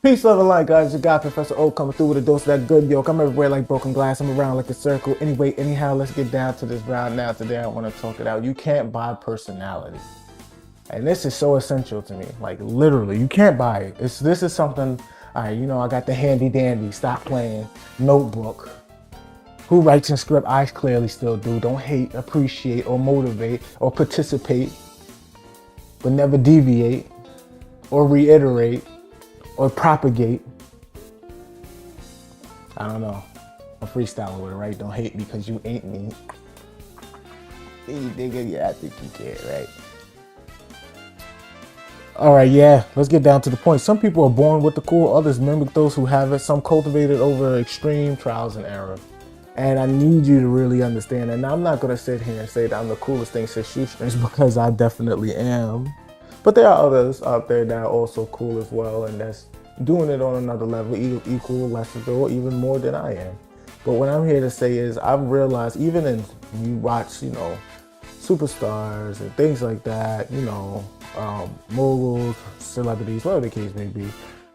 Peace, love, and light, guys. Your guy, Professor O, coming through with a dose of that good yolk. I'm everywhere like broken glass. I'm around like a circle. Anyway, anyhow, let's get down to this round now. Today, I want to talk it out. You can't buy personality. And this is so essential to me. Like, literally, you can't buy it. This is something, all right, I got the handy dandy, stop playing, notebook. Who writes in script? I clearly still do. Don't hate, appreciate, or motivate, or participate, but never deviate, or reiterate, or propagate. I don't know. I'm freestyling with it, right? Don't hate because you ain't me. You think yeah, I think you can, right? All right, yeah, let's get down to the point. Some people are born with the cool, others mimic those who have it, some cultivate it over extreme trials and error. And I need you to really understand that. Now, I'm not gonna sit here and say that I'm the coolest thing since shoestrings because I definitely am. But there are others out there that are also cool as well, and that's doing it on another level, equal, lesser, or even more than I am. But what I'm here to say is I've realized, even in you watch, superstars and things like that, moguls, celebrities, whatever the case may be,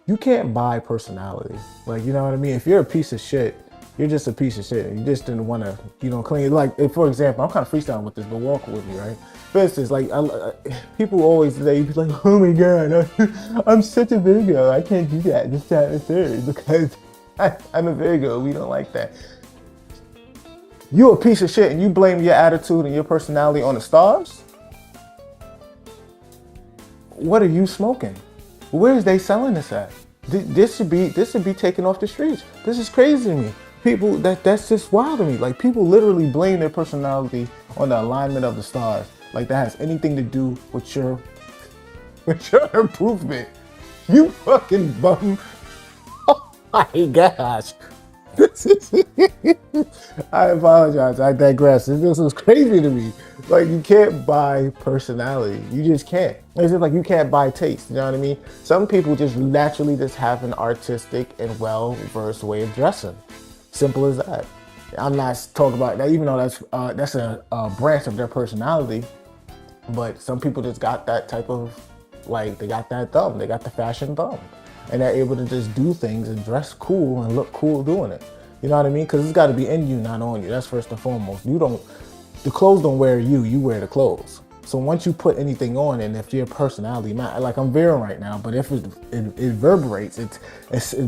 you can't buy personality. Like, you know what I mean? If you're a piece of shit, you're just a piece of shit. You just didn't want to, clean. Like, if, for example, I'm kind of freestyling with this, but walk with me, right? For instance, like, people always say, like, oh my God, I'm such a Virgo. I can't do that this time and third because I'm a Virgo. We don't like that. You're a piece of shit and you blame your attitude and your personality on the stars? What are you smoking? Where is they selling this at? This should be taken off the streets. This is crazy to me. People, that's just wild to me. Like, people literally blame their personality on the alignment of the stars. Like, that has anything to do with your improvement. You fucking bum. Oh my gosh. I apologize. I digress. This is crazy to me. Like, you can't buy personality. You just can't. It's just like you can't buy taste. You know what I mean? Some people just naturally just have an artistic and well-versed way of dressing. Simple as that. I'm not talking about that, even though that's a branch of their personality. But some people just got that type of, like, they got that thumb. They got the fashion thumb. And they're able to just do things and dress cool and look cool doing it. You know what I mean? Because it's got to be in you, not on you. That's first and foremost. The clothes don't wear you, you wear the clothes. So once you put anything on, and if your personality, like I'm veering right now, but if it reverberates, it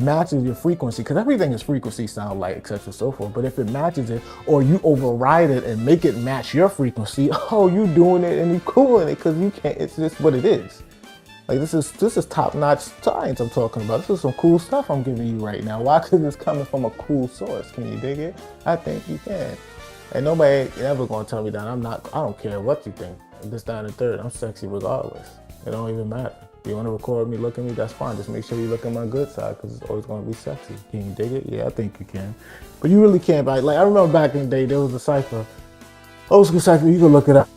matches your frequency, because everything is frequency, sound, light, etc., so forth. But if it matches it, or you override it and make it match your frequency, oh, you doing it and you cool in it, because you can't. It's just what it is. Like, this is top-notch science I'm talking about. This is some cool stuff I'm giving you right now. Why? Because it's coming from a cool source. Can you dig it? I think you can. And nobody ever gonna tell me that I don't care what you think. This, that, and the third. I'm sexy regardless. It don't even matter. If you want to record me, look at me, that's fine. Just make sure you look at my good side, because it's always gonna be sexy. Can you dig it? Yeah, I think you can. But you really can't. Like, I remember back in the day, there was a cipher. Old school cipher, you can look it up.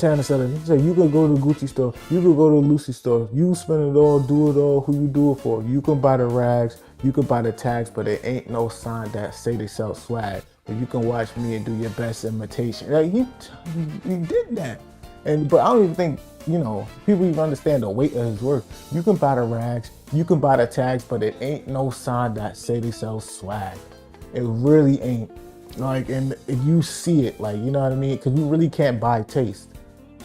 He said, you could go to the Gucci store, you could go to the Lucy store, you spend it all, do it all, who you do it for. You can buy the rags, you can buy the tags, but there ain't no sign that say they sell swag. But you can watch me and do your best imitation. Like, he did that. But I don't even think, people even understand the weight of his work. You can buy the rags, you can buy the tags, but it ain't no sign that say they sell swag. It really ain't. Like, and if you see it, like, you know what I mean? Because you really can't buy taste.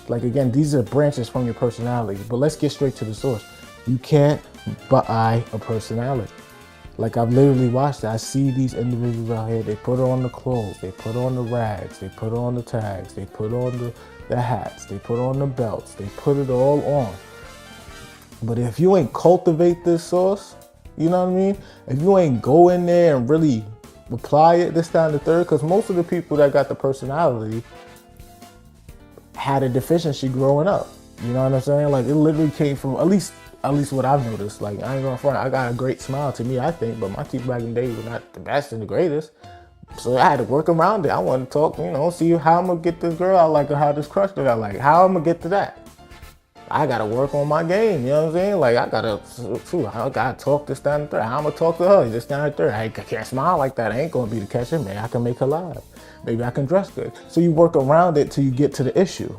Like, again, these are branches from your personality, but let's get straight to the source. You can't buy a personality. Like, I've literally watched it. I see these individuals out here, they put on the clothes, they put on the rags, they put on the tags, they put on the hats, they put on the belts, they put it all on. But if you ain't cultivate this source, you know what I mean? If you ain't go in there and really apply it, this, that, and the third, because most of the people that got the personality had a deficiency growing up. You know what I'm saying? Like, it literally came from, at least what I've noticed. Like, I ain't gonna front, I got a great smile to me, I think, but my teeth back in the day were not the best and the greatest. So I had to work around it. I wanted to talk, see how I'm gonna get this girl I like, or how this crush that I like, how I'm gonna get to that. I gotta work on my game, you know what I'm saying? Like, I gotta talk this, that, and third. How I'm gonna talk to her, this, that, and third. I can't smile like that. I ain't gonna be the catcher. Maybe I can make her laugh. Maybe I can dress good. So you work around it till you get to the issue.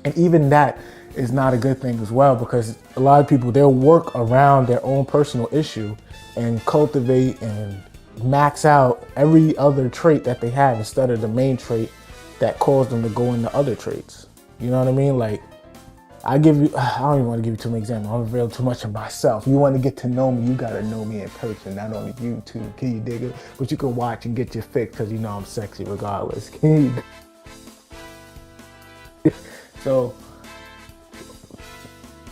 And even that, is not a good thing as well, because a lot of people, they'll work around their own personal issue and cultivate and max out every other trait that they have instead of the main trait that caused them to go into other traits. You know what I mean? Like, I don't even want to give you too many examples. I'm revealing too much of myself. You want to get to know me, you got to know me in person, not only YouTube. Can you dig it? But you can watch and get your fix, because you know I'm sexy regardless. Can you? So,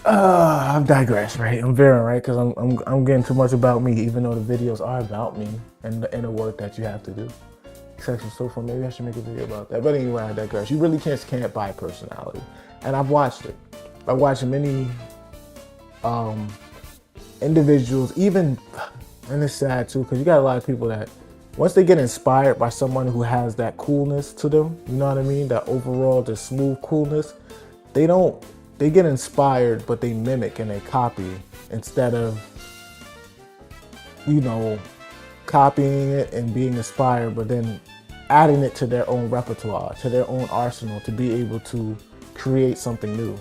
I've digressed, right? I'm veering, right? Because I'm getting too much about me, even though the videos are about me and the inner work that you have to do. Section so far, maybe I should make a video about that. But anyway, I digress. You really can't buy personality, and I've watched it. I watched many individuals, even, and it's sad too, because you got a lot of people that once they get inspired by someone who has that coolness to them, you know what I mean? That overall, the smooth coolness, they get inspired, but they mimic and they copy instead of, you know, copying it and being inspired, but then adding it to their own repertoire, to their own arsenal to be able to create something new.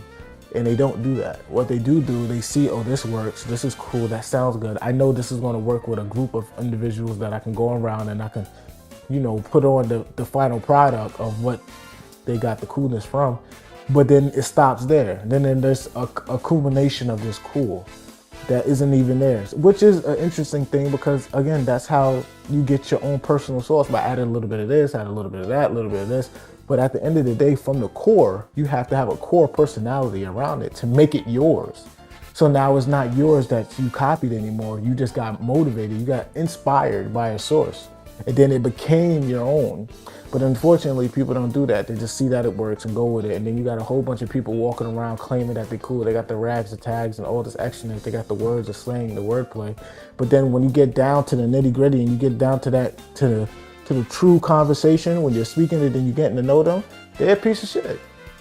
And they don't do that. What they do, they see, oh, this works, this is cool, that sounds good. I know this is going to work with a group of individuals that I can go around and I can, you know, put on the final product of what they got the coolness from. But then it stops there. Then there's a culmination of this cool that isn't even theirs, which is an interesting thing, because again, that's how you get your own personal sauce, by adding a little bit of this, add a little bit of that, a little bit of this. But at the end of the day, from the core, you have to have a core personality around it to make it yours. So now it's not yours that you copied anymore. You just got motivated. You got inspired by a source, and then it became your own. But unfortunately, people don't do that. They just see that it works and go with it. And then you got a whole bunch of people walking around claiming that they're cool. They got the rags, the tags, and all this extraness. They got the words, the slang, the wordplay. But then when you get down to the nitty gritty and you get down to that, to the true conversation, when you're speaking it and you're getting to know them, they're a piece of shit.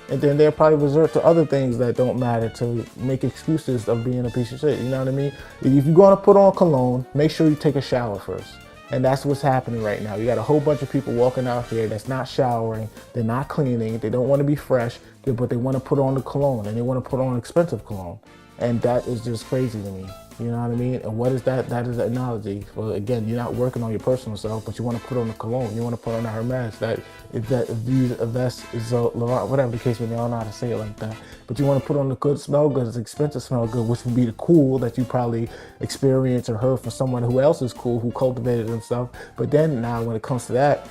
And then they'll probably resort to other things that don't matter to make excuses of being a piece of shit. You know what I mean? If you're going to put on cologne, make sure you take a shower first. And that's what's happening right now. You got a whole bunch of people walking out here that's not showering, they're not cleaning, they don't want to be fresh, but they want to put on the cologne, and they want to put on expensive cologne. And that is just crazy to me. You know what I mean? And what is that? That is an analogy. Well, again, you're not working on your personal self, but you want to put on the cologne. You want to put on the Hermes. Whatever the case may be, I don't know how to say it like that. But you want to put on the good, smell good, it's expensive smell good, which would be the cool that you probably experienced or heard from someone who else is cool, who cultivated themselves. But then now when it comes to that,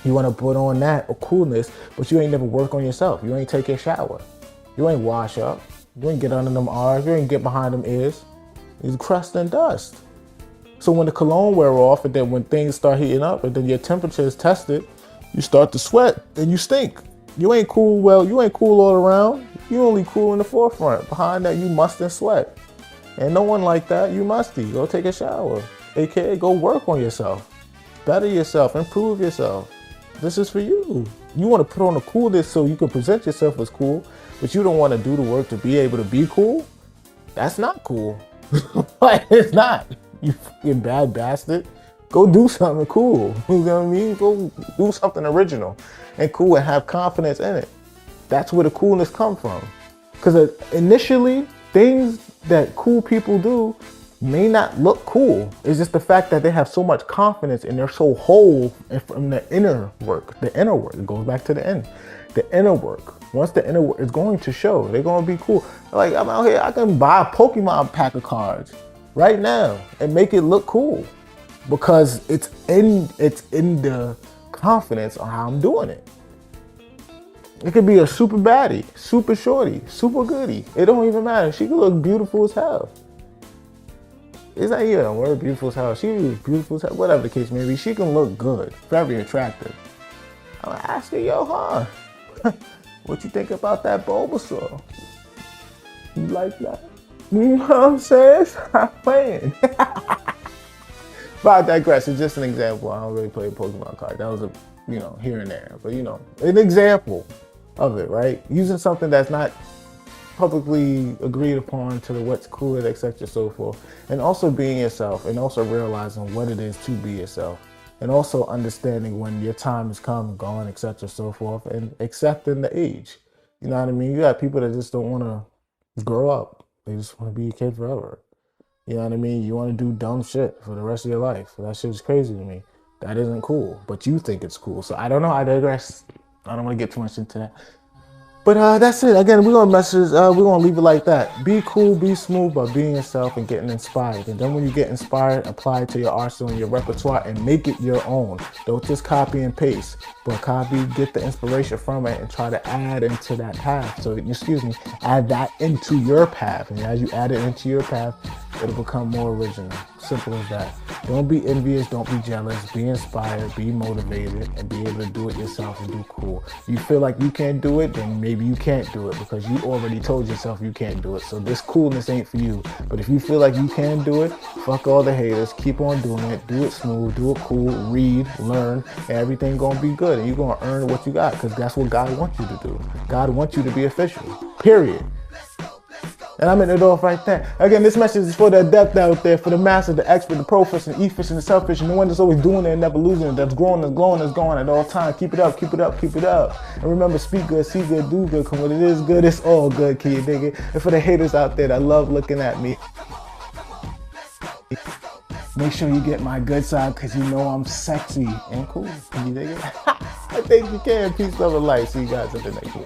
you want to put on that coolness, but you ain't never work on yourself. You ain't take your shower. You ain't wash up. You ain't get under them R's. You ain't get behind them ears. It's crust and dust. So when the cologne wear off, and then when things start heating up, and then your temperature is tested, you start to sweat and you stink. You ain't cool. Well, you ain't cool all around. You only cool in the forefront. Behind that, you must and sweat. And no one like that. You musty. Go take a shower. AKA, go work on yourself. Better yourself. Improve yourself. This is for you. You want to put on the coolness so you can present yourself as cool, but you don't want to do the work to be able to be cool. That's not cool. Like, it's not. You fucking bad bastard. Go do something cool. You know what I mean? Go do something original and cool and have confidence in it. That's where the coolness come from. Because initially, things that cool people do may not look cool. It's just the fact that they have so much confidence and they're so whole from the inner work. The inner work, it goes back to the end. The inner work. Once the inner work is going to show, they're going to be cool. Like, I'm out here, I can buy a Pokemon pack of cards right now and make it look cool because it's in the confidence on how I'm doing it. It could be a super baddie, super shorty, super goodie. It don't even matter. She could look beautiful as hell. It's not even a word, beautiful as hell. She was beautiful as hell, whatever the case may be. She can look good, very attractive. I'm gonna ask her, yo, what you think about that Bulbasaur? You like that? You know what I'm saying? Stop playing. But I digress. It's just an example. I don't really play Pokemon cards. That was here and there. But an example of it, right? Using something that's not publicly agreed upon to what's cool, etc., so forth. And also being yourself, and also realizing what it is to be yourself. And also understanding when your time has come and gone, etc., so forth, and accepting the age. You know what I mean? You got people that just don't want to grow up. They just want to be a kid forever. You know what I mean? You want to do dumb shit for the rest of your life. That shit is crazy to me. That isn't cool, but you think it's cool. So I don't know. I digress. I don't want to get too much into that. But that's it. Again, we're gonna leave it like that. Be cool, be smooth by being yourself and getting inspired. And then when you get inspired, apply it to your arsenal and your repertoire and make it your own. Don't just copy and paste, but get the inspiration from it and try to add into that path. So add that into your path. And as you add it into your path, it'll become more original. Simple as that. Don't be envious, don't be jealous, be inspired, be motivated, and be able to do it yourself and do cool. You feel like you can't do it, then maybe you can't do it because you already told yourself you can't do it. So this coolness ain't for you. But if you feel like you can do it, fuck all the haters, keep on doing it, do it smooth, do it cool, read, learn, and everything gonna be good. And you're gonna earn what you got because that's what God wants you to do. God wants you to be official, period. And I'm in it off right there. Again, this message is for the adept out there, for the master, the expert, the proficient, the efficient, the selfish, and the one that's always doing it and never losing it, that's growing, that's glowing, that's going at all times. Keep it up, keep it up, keep it up. And remember, speak good, see good, do good, because when it is good, it's all good, can you dig it? And for the haters out there that love looking at me, make sure you get my good side because you know I'm sexy and cool. Can you dig it? I think you can. Peace, love, and light. See you guys at the next one.